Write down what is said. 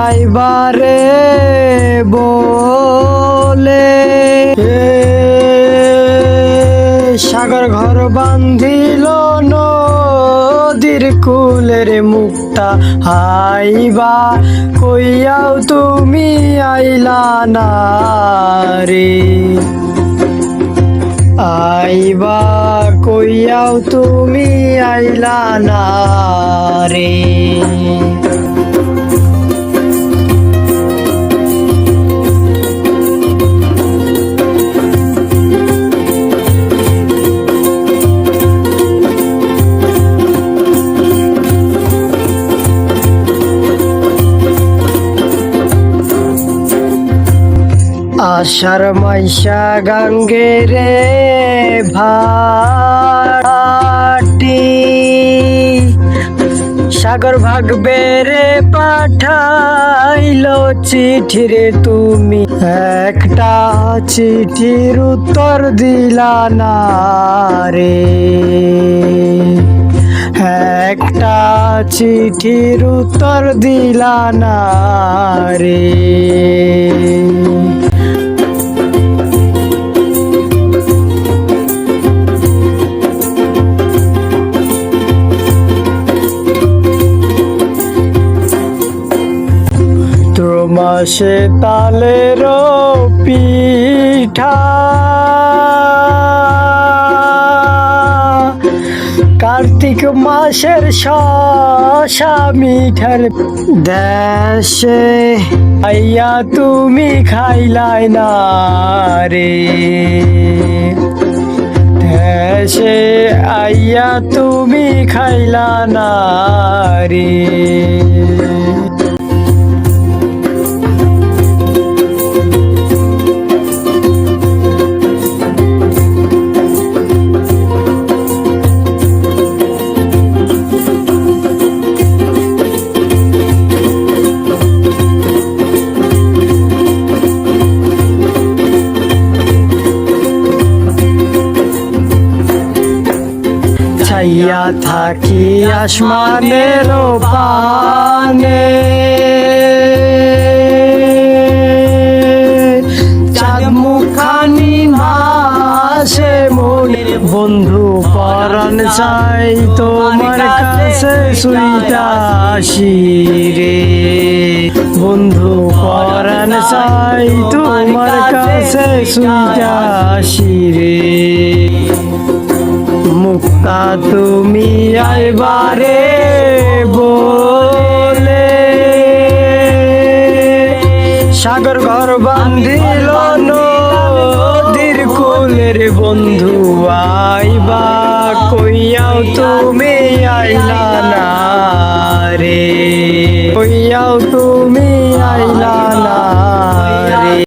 আইবারে বলে সাগর ঘর বান্ধিল নদীর কুলের মুক্তা আইবা কইয়াও তুমি আইলা না রে আইবা কইয়াও তুমি আইলা না রে আশার মাইশা গাঙ্গে রে ভাটি সাগর ভাগবে রে পাঠাইলো চিঠি রে তুমি একটা চিঠির উত্তর দিলা না রে একটা চিঠির উত্তর দিলা না রে মাসে তালের পিঠা কার্তিক মাসের শশা মিঠার দেশে আইয়া তুমি খাইলাই না রে দেশে আইয়া তুমি খাইলা না রে ছাইয়া থাকি আসমানের পানে চাঁদ মুখানি ভাসে মনের বন্ধু পরাণ চাই তোমার কাছে সুইটা আসি রে বন্ধু পরাণ চাই তোমার কাছে সুইটা আসি রে মুক্তা তুমি আইবারে বলে সাগর ঘর বান্ধিল নদীর কুলের বন্ধু আইবা কইয়াও তুমি আইলা না রে কইয়াও